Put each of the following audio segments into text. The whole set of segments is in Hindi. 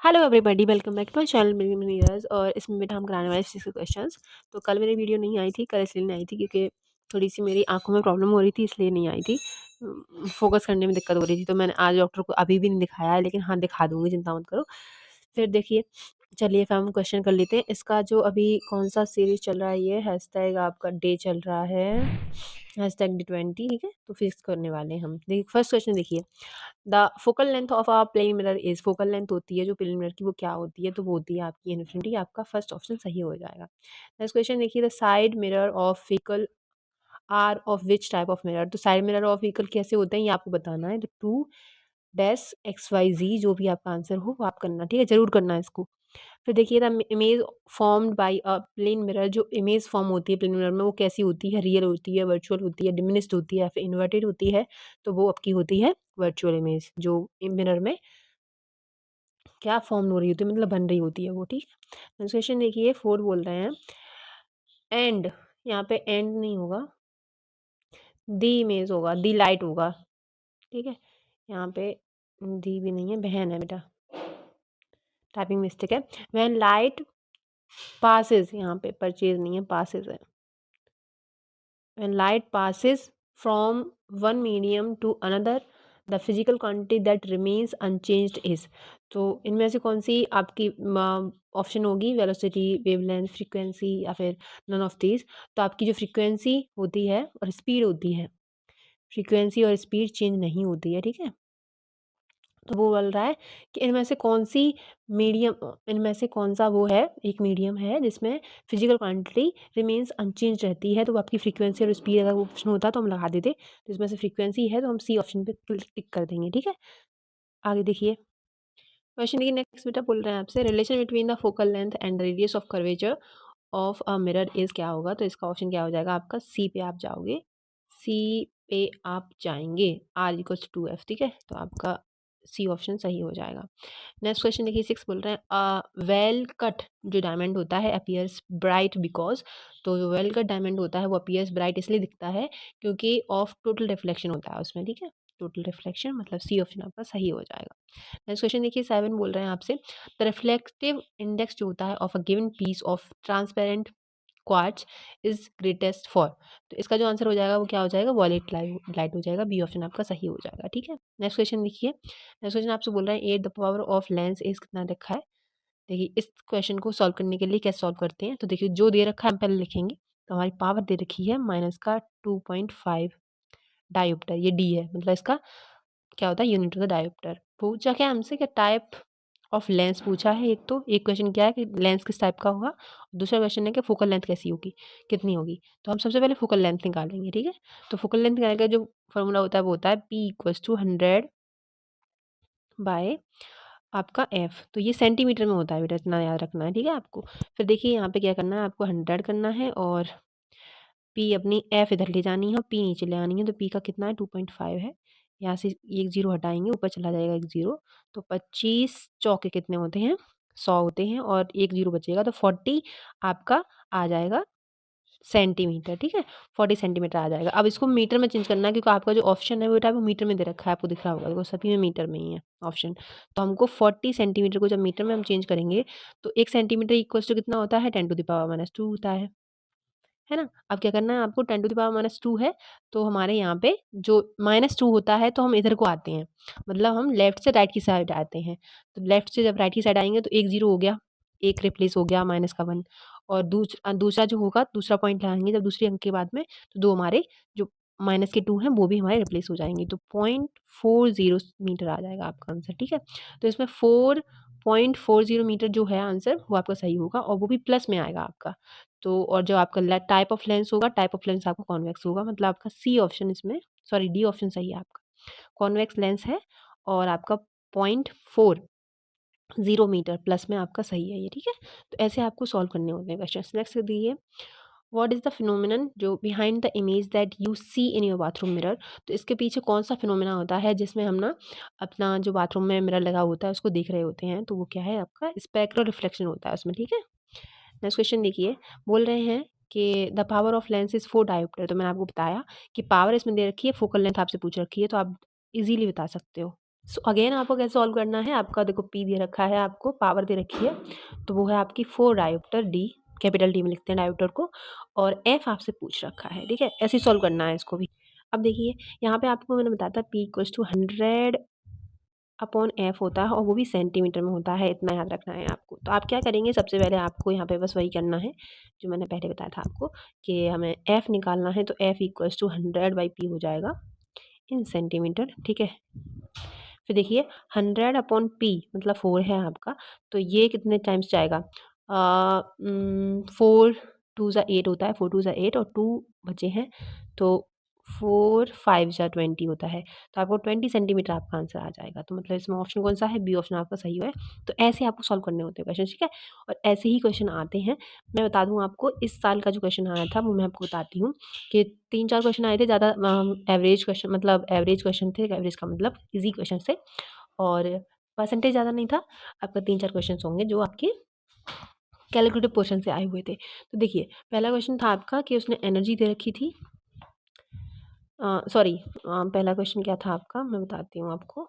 Hello everybody, welcome back to my channel मिनियर्स। और इसमें बेटा हम कराने वाले 6 क्वेश्चंस। तो कल मेरी वीडियो नहीं आई थी, कल इसलिए नहीं आई थी क्योंकि थोड़ी सी मेरी आंखों में प्रॉब्लम हो रही थी, इसलिए नहीं आई थी। फोकस करने में दिक्कत हो रही थी, तो मैंने आज डॉक्टर को अभी भी नहीं दिखाया है, लेकिन हाँ दिखा दूंगी, चिंता मत करो। फिर देखिए, चलिए फिर हम क्वेश्चन कर लेते हैं। इसका जो अभी कौन सा सीरीज चल रहा है, ये हैशटैग आपका डे चल रहा है, हैशटैग D20, ठीक है। तो फिक्स करने वाले हैं हम। देखिए फर्स्ट क्वेश्चन देखिए, the focal length of a plane mirror is, focal length होती है जो प्लेन मिरर की, वो क्या होती है, तो वो होती है आपकी इन्फिनिटी। आपका फर्स्ट ऑप्शन सही हो जाएगा। नेक्स्ट क्वेश्चन देखिए, the side mirror of vehicle are of which type of mirror, तो साइड मिरर ऑफ व्हीकल कैसे होते हैं ये आपको बताना है। तो 2-XYZ जो भी आपका आंसर हो वो आप करना, ठीक है, जरूर करना है इसको। फिर देखिए, the image formed by a plane mirror, जो इमेज फॉर्म होती है प्लेन मिरर में वो कैसी होती है, रियल होती है, वर्चुअल होती है, डिमिनिस्ड होती है, या फिर इन्वर्टेड होती है, तो वो आपकी होती है वर्चुअल इमेज, जो मिरर में क्या फॉर्म हो रही होती है, मतलब बन रही होती है वो, ठीक है। नेक्स्ट क्वेश्चन देखिए, 4 बोल रहे हैं एंड, यहाँ पे एंड नहीं होगा, दी इमेज होगा, दी लाइट होगा, ठीक है। यहाँ पे दी भी नहीं है, बहन है बेटा, टाइपिंग मिस्टेक है। व्हेन लाइट पासिस, यहाँ पे परचेज नहीं है, पासिस है। When light passes from one medium to another, the physical quantity that remains unchanged is, तो इनमें से कौन सी आपकी ऑप्शन होगी, वेलोसिटी, वेवलेंथ, फ्रीक्वेंसी, या फिर नन ऑफ दीज। तो आपकी जो फ्रीक्वेंसी होती है और स्पीड होती है, फ्रीक्वेंसी और स्पीड चेंज नहीं होती है, ठीक है। तो वो बोल रहा है कि इनमें से कौन-सी मीडियम, इनमें से कौन-सा वो है, एक मीडियम है जिसमें फिज़िकल क्वांटिटी रिमेन्स अनचेंज्ड रहती है। तो वो आपकी फ्रीक्वेंसी और स्पीड, अगर वो ऑप्शन होता तो हम लगा देते। तो इसमें से फ्रीक्वेंसी है, तो हम सी ऑप्शन पे टिक कर देंगे, ठीक है। आगे देखिए, क्वेश्चन देखिए नेक्स्ट बेटा, बोल रहे हैं आपसे, relation between the focal length and the radius of curvature of a mirror is, क्या होगा। तो इसका ऑप्शन क्या हो जाएगा आपका, सी पे आप जाओगे, सी पे आप जाएँगे, R इक्वल्स टू F, ठीक है। तो आपका सी ऑप्शन सही हो जाएगा। नेक्स्ट क्वेश्चन देखिए, 6 बोल रहे हैं, वेल कट जो डायमंड होता है अपीयर्स ब्राइट बिकॉज, तो जो वेल कट डायमंड होता है वो अपीयर्स ब्राइट इसलिए दिखता है क्योंकि ऑफ टोटल रिफ्लेक्शन होता है उसमें, ठीक है। टोटल रिफ्लेक्शन मतलब सी ऑप्शन आपका सही हो जाएगा। नेक्स्ट क्वेश्चन देखिए, 7 बोल रहे हैं आपसे, द रिफ्लेक्टिव इंडेक्स जो होता है of a given piece of transparent quartz is greatest for, तो इसका जो आंसर हो जाएगा वो क्या हो जाएगा, वॉलेट लाइट हो जाएगा, बी ऑप्शन आपका सही हो जाएगा, ठीक है। नेक्स्ट क्वेश्चन देखिए, नेक्स्ट क्वेश्चन आपसे बोल रहे हैं 8 the power of lens is, कितना रखा है। देखिए इस क्वेश्चन को सॉल्व करने के लिए कैसे सॉल्व करते हैं, तो देखिए जो दे रखा है हम पहले लिखेंगे। तो हमारी पावर दे रखी है माइनस का 2.5 डायोप्टर, ये डी है, मतलब इसका क्या होता है, यूनिट ऑफ द डायोप्टर। पूछा क्या हमसे, क्या टाइप ऑफ लेंस पूछा है। एक तो एक क्वेश्चन क्या है कि लेंस किस टाइप का होगा, दूसरा क्वेश्चन है कि फोकल लेंथ कैसी होगी, कितनी होगी। तो हम सबसे पहले फोकल लेंथ निकालेंगे, ठीक है। तो फोकल लेंथ निकालने का जो फॉर्मूला होता है वो होता है P इक्वल्स टू 100 बाय आपका F, तो ये सेंटीमीटर में होता है बेटा, इतना याद रखना है, ठीक है आपको। फिर देखिए यहाँ पे क्या करना है, आपको 100 करना है और P अपनी F इधर ले जानी है और P नीचे ले आनी है। तो P का कितना है, 2.5 है। यहाँ से एक जीरो हटाएंगे, ऊपर चला जाएगा एक जीरो। तो 25 चौके कितने होते हैं, 100 होते हैं, और एक जीरो बचेगा, तो 40 आपका आ जाएगा सेंटीमीटर, ठीक है। 40 सेंटीमीटर आ जाएगा। अब इसको मीटर में चेंज करना है क्योंकि आपका जो ऑप्शन है बेटा वो मीटर में दे रखा है, आपको दिख रहा होगा, देखो सभी में मीटर में ही है ऑप्शन। तो हमको 40 सेंटीमीटर को जब मीटर में हम चेंज करेंगे, तो 1 सेंटीमीटर इक्वल्स टू कितना होता है, 10 टू द पावर माइनस 2 होता है ना। अब क्या करना है आपको, 10 टू द पावर माइनस 2 है, तो हमारे यहाँ पे जो माइनस 2 होता है तो हम इधर को आते हैं, मतलब हम लेफ्ट से राइट की साइड आते हैं। तो लेफ्ट से जब राइट की साइड आएँगे तो एक जीरो हो गया, एक रिप्लेस हो गया माइनस का 1, और दूसरा जो होगा, दूसरा पॉइंट लगाएँगे जब दूसरे अंक के बाद में, तो 2 हमारे जो माइनस के 2 हैं वो भी हमारे रिप्लेस हो जाएँगे। तो 0.40 मीटर आ जाएगा आपका आंसर, ठीक है। तो इसमें 4.40 मीटर जो है आंसर वो आपका सही होगा, और वो भी प्लस में आएगा आपका। तो और जो आपका टाइप ऑफ लेंस होगा, टाइप ऑफ लेंस आपका कॉन्वेक्स होगा, मतलब आपका सी ऑप्शन इसमें, सॉरी डी ऑप्शन सही है आपका, कॉन्वेक्स लेंस है, और आपका 0.40 मीटर प्लस में आपका सही है ये, ठीक है। तो ऐसे आपको सॉल्व करने होते हैं क्वेश्चन। नेक्स्ट देखिए, व्हाट इज द फिनोमिनन जो behind the image that you see in your bathroom mirror, तो इसके पीछे कौन सा फिनोमिना होता है जिसमें हम ना अपना जो बाथरूम में मिरर लगा होता है उसको देख रहे होते हैं, तो वो क्या है आपका, स्पेक्ट्रल रिफ्लेक्शन होता है उसमें, ठीक है। नेक्स्ट क्वेश्चन देखिए, बोल रहे हैं कि the power of lens is 4 dioptre, तो मैंने आपको बताया कि पावर इसमें दे रखी है, फोकल लेंथ आपसे पूछ रखी है, तो आप इजीली बता सकते हो। सो अगेन आपको कैसे सॉल्व करना है, आपका देखो P दे रखा है, आपको पावर दे रखी है, तो वो है आपकी 4 डायोप्टर D, कैपिटल D में लिखते हैं डायोप्टर को, और F आपसे पूछ रखा है, ठीक है? ऐसे ही सॉल्व करना है इसको भी। अब देखिए यहाँ पे आपको मैंने बताया था P equals to 100 upon F होता है और वो भी सेंटीमीटर में होता है, इतना याद रखना है आपको। तो आप क्या करेंगे, सबसे पहले आपको यहाँ पे बस वही करना है जो मैंने पहले बताया था आपको, कि हमें F निकालना है, तो F इक्वल्स टू 100/P हो जाएगा इन सेंटीमीटर, ठीक है? फिर देखिए 100 अपॉन P मतलब 4 है आपका, तो ये कितने टाइम्स जाएगा? 4 2 ज़ा 8 होता है, 4 2 ज़ा 8 और 2 बचे हैं, तो 4 5 ज़ा 20 होता है, तो आपको 20 सेंटीमीटर आपका आंसर आ जाएगा। तो मतलब इसमें ऑप्शन कौन-सा है? बी ऑप्शन आपका सही है। तो ऐसे आपको सॉल्व करने होते हैं क्वेश्चन, ठीक है? और ऐसे ही क्वेश्चन आते हैं। मैं बता दूँ आपको, इस साल का जो क्वेश्चन आया था वो मैं आपको बताती हूँ, कि 3-4 क्वेश्चन आए थे, ज़्यादा एवरेज क्वेश्चन, मतलब एवरेज क्वेश्चन थे, एवरेज का मतलब ईज़ी क्वेश्चन थे, और परसेंटेज ज़्यादा नहीं था। आपका 3-4 क्वेश्चन्स होंगे जो आपके कैलकुलेटिव पोर्शन से आए हुए थे। तो देखिए पहला क्वेश्चन था आपका कि उसने एनर्जी दे रखी थी, सॉरी, पहला क्वेश्चन क्या था आपका, मैं बताती हूँ आपको।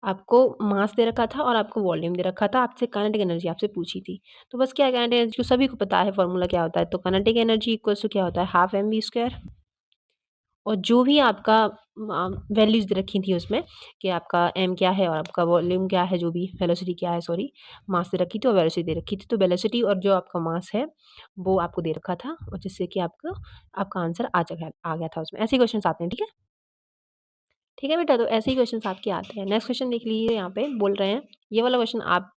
आपको मास दे रखा था और आपको वॉल्यूम दे रखा था, आपसे काइनेटिक एनर्जी आपसे पूछी थी। तो बस क्या है, काइनेटिक एनर्जी को सभी को पता है फॉर्मूला क्या होता है, तो काइनेटिक एनर्जी इक्वल्स टू क्या होता है, हाफ mv², और जो भी आपका वैल्यूज़ दे रखी थी उसमें, कि आपका m क्या है और आपका वॉल्यूम क्या है, जो भी वेलोसिटी क्या है, सॉरी, मास दे रखी थी और वेलोसिटी दे रखी थी। तो वेलोसिटी और जो आपका मास है वो आपको दे रखा था, और जिससे कि आपका आपका आंसर आ गया था उसमें। ऐसे ही क्वेश्चंस आते हैं, ठीक है? ठीक है बेटा, तो ऐसे ही क्वेश्चंस आपके आते हैं। नेक्स्ट क्वेश्चन देख लीजिए, यहाँ पे बोल रहे हैं, ये वाला क्वेश्चन आप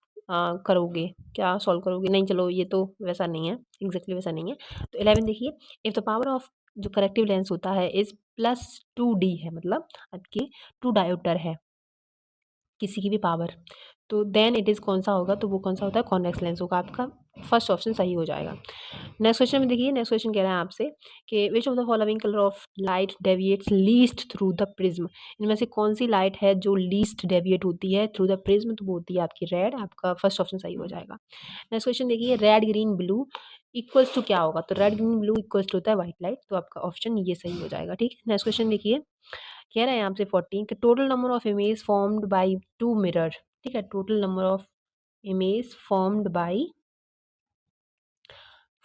करोगे, क्या सॉल्व करोगे? नहीं, चलो ये तो वैसा नहीं है, एग्ज़ैक्टली वैसा नहीं है। तो 11 देखिए, इफ द पावर ऑफ जो करेक्टिव लेंस होता है इज़ +2d है, मतलब आपकी 2 डायोप्टर है, किसी की भी पावर, तो देन इट इज़ कौन-सा होगा? तो वो कौन-सा होता है? कॉन्वेक्स लेंस होगा आपका। फर्स्ट ऑप्शन सही हो जाएगा। नेक्स्ट क्वेश्चन में देखिए, नेक्स्ट क्वेश्चन कह रहा है आपसे कि which of the following colour of light deviates least through the prism? इनमें से कौन-सी लाइट है जो लीस्ट डेविएट होती है थ्रू द प्रिज्म? तो वो होती है आपकी रेड, आपका फर्स्ट ऑप्शन सही हो जाएगा। नेक्स्ट क्वेश्चन देखिए, red, green, blue equals to क्या होगा? तो red, green, blue equals to होता है व्हाइट लाइट, तो आपका ऑप्शन ये सही हो जाएगा, ठीक है? नेक्स्ट क्वेश्चन देखिए, कह रहा है आपसे 14 कि total number of image formed by 2 mirror, ठीक है? Total number of image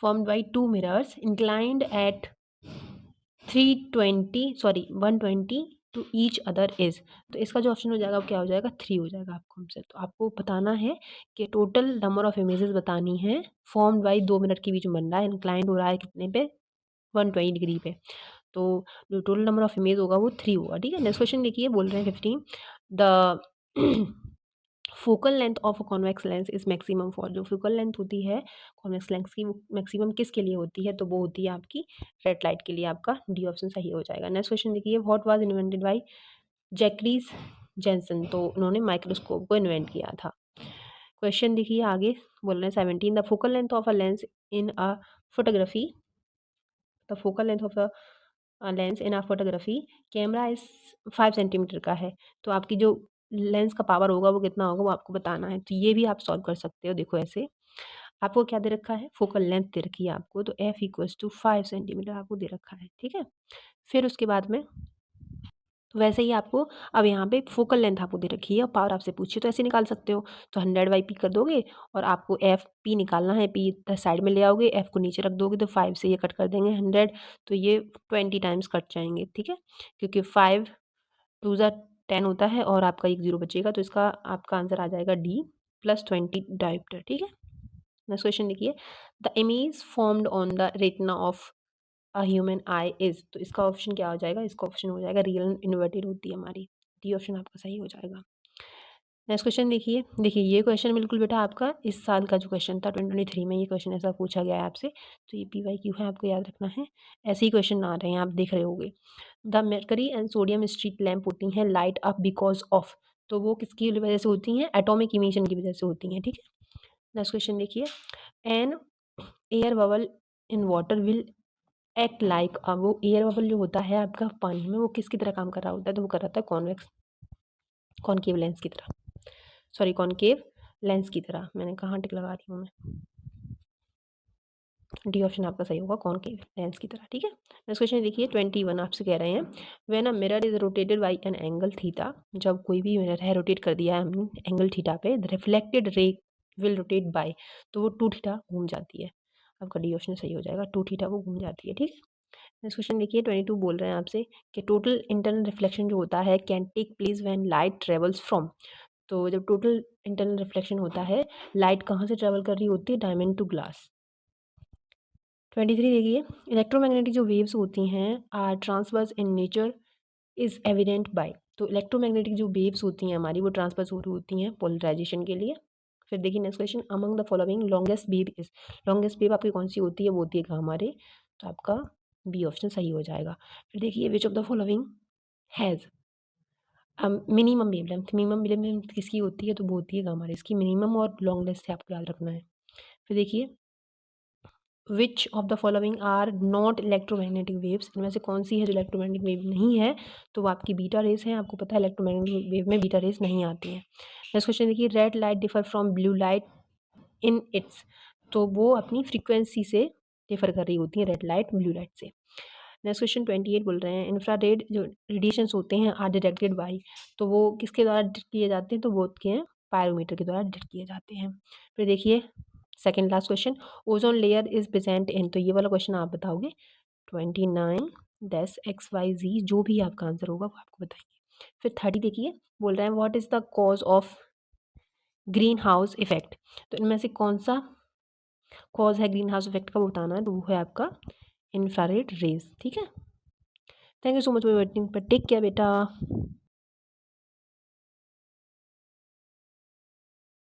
formed by 2 mirrors inclined at 320 sorry 120 to each other is, तो इसका जो ऑप्शन हो जाएगा वो क्या हो जाएगा? 3 हो जाएगा आपको हमसे। तो आपको बताना है कि टोटल नंबर ऑफ इमेजेस बतानी है फॉर्म्ड बाय 2 मिनट के बीच में बन रहा है, इंक्लाइंड हो रहा है कितने पे? 120 डिग्री पे। तो जो टोटल नंबर ऑफ इमेज होगा वो 3 होगा, ठीक है? नेक्स्ट क्वेश्चन देखिए, बोल रहे हैं 15, the focal length of a convex lens is maximum for, जो फोकल लेंथ होती है कॉन्वेक्स लेंस की, वो मैक्सिमम किसके लिए होती है? तो वो होती है आपकी रेड लाइट के लिए, आपका डी ऑप्शन सही हो जाएगा। नेक्स्ट क्वेश्चन देखिए, what was invented by Zacharias Janssen, तो उन्होंने माइक्रोस्कोप को इन्वेंट किया था। क्वेश्चन देखिए आगे, बोल रहे हैं 17, the focal length of a lens in a photography, the focal length of a lens in a photography camera is 5 centimetre का है, तो आपकी जो लेंस का पावर होगा वो कितना होगा, वो आपको बताना है। तो ये भी आप सॉल्व कर सकते हो। देखो ऐसे, आपको क्या दे रखा है? फोकल लेंथ दे रखी है आपको, तो एफ इक्वल्स टू 5 सेंटीमीटर आपको दे रखा है, ठीक है? फिर उसके बाद में, तो वैसे ही आपको अब यहाँ पे फोकल लेंथ आपको दे रखी है और पावर आपसे पूछी है, तो ऐसे निकाल सकते हो। तो 100/p कर दोगे और आपको एफ पी निकालना है, पी इधर साइड में ले आओगे, एफ को नीचे रख दोगे, तो 5 से ये कट कर देंगे 100, तो ये 20 टाइम्स कट जाएंगे, ठीक है? क्योंकि 5 2 ज़ा 10 होता है और आपका एक जीरो बचेगा, तो इसका आपका आंसर आ जाएगा डी +20 डायोप्टर, ठीक है? नेक्स्ट क्वेश्चन देखिए, the image formed on the retina of a human I is, तो इसका ऑप्शन क्या हो जाएगा? इसका ऑप्शन हो जाएगा रियल इन्वर्टेड होती है हमारी, डी ऑप्शन आपका सही हो जाएगा। नेक्स्ट क्वेश्चन देखिए, देखिए ये क्वेश्चन बिल्कुल बेटा आपका इस साल का जो क्वेश्चन था 2023 में, ये क्वेश्चन ऐसा पूछा गया है आपसे, तो ये PYQ है, आपको याद रखना है। ऐसे ही क्वेश्चन आ रहे हैं, आप देख रहे होगे। The mercury and sodium street lamp होती हैं लाइट अप बिकॉज ऑफ, तो वो किसकी वजह से होती हैं? एटॉमिक इमिशन की वजह से होती हैं, ठीक है? नेक्स्ट क्वेश्चन देखिए, an air bubble in water will act like, वो एयर बबल जो होता है आपका पानी में, वो किसकी तरह काम कर रहा होता है? तो वो कर रहा था कॉन्वेक्स कॉनकेव लेंस की तरह, सॉरी कॉनकेव लेंस की तरह, मैंने कहाँ टिक लगा रही हूँ मैं, डी ऑप्शन आपका सही होगा, कॉनकेव लेंस की तरह, ठीक है। नेक्स्ट क्वेश्चन देखिए 21 आपसे कह रहे हैं when a mirror is rotated bye an angle theta, जब कोई भी मिरर है रोटेट कर दिया है हमने एंगल थीटा पे, the reflected ray will rotate bye, तो वो 2 थीटा घूम जाती है। आपका डी ऑप्शन सही हो जाएगा, 2 थीटा वो घूम जाती है, ठीक है। नेक्स्ट क्वेश्चन देखिए 22 बोल रहे हैं आपसे कि टोटल इंटरनल रिफ्लेक्शन जो होता है can take place when light travels from, तो जब टोटल इंटरनल रिफ्लेक्शन होता है लाइट कहाँ से ट्रेवल कर रही होती है, डायमंड टू ग्लास। 23 देखिए इलेक्ट्रोमैग्नेटिक जो वेव्स होती हैं are transverse in nature is evident by, तो इलेक्ट्रोमैग्नेटिक जो वेव्स होती हैं हमारी वो ट्रांसवर्स हो रही होती हैं पोलराइजेशन के लिए। फिर देखिए next question among the following longest wave is, longest wave आपकी कौन सी होती है, वो होती है गामा रे, तो आपका बी ऑप्शन सही हो जाएगा। फिर देखिए which of the following has minimum wavelength, minimum wavelength किसकी होती है, तो वो होती है गामा रे, इसकी मिनिमम और लॉन्गेस्ट से आपको याद रखना है। फिर देखिए which of the following are not electromagnetic waves, इनमें से कौन सी है जो इलेक्ट्रोमैग्नेटिक वेव नहीं है, तो वो आपकी बीटा रेस है, आपको पता है इलेक्ट्रोमैग्नेटिक वेव में बीटा रेस नहीं आती है। नेक्स्ट क्वेश्चन देखिए red light differ from blue light in its, तो वो अपनी फ्रीक्वेंसी से डिफर कर रही होती है रेड लाइट ब्लू लाइट से। नेक्स्ट क्वेश्चन 28 बोल रहे हैं इंफ्रारेड जो रेडिएशंस होते हैं आर डिटेक्टेड बाई, तो वो किसके द्वारा डिटेक्ट किए जाते हैं, तो वो के हैं पायरोमीटर के द्वारा डिटेक्ट किए जाते हैं। फिर देखिए second last question ozone layer is present in, तो ये वाला क्वेश्चन आप बताओगे 29 डैश एक्स वाई जी, जो भी आपका आंसर होगा वो आपको बताइए। फिर 30 देखिए बोल रहे हैं what is the cause of green house effect, तो इनमें से कौन सा कॉज है ग्रीन हाउस इफेक्ट का, वो बताना है, तो वो है आपका इंफ्रारेड रेज, ठीक है। Thank you so much for watching, पर टेक केयर बेटा।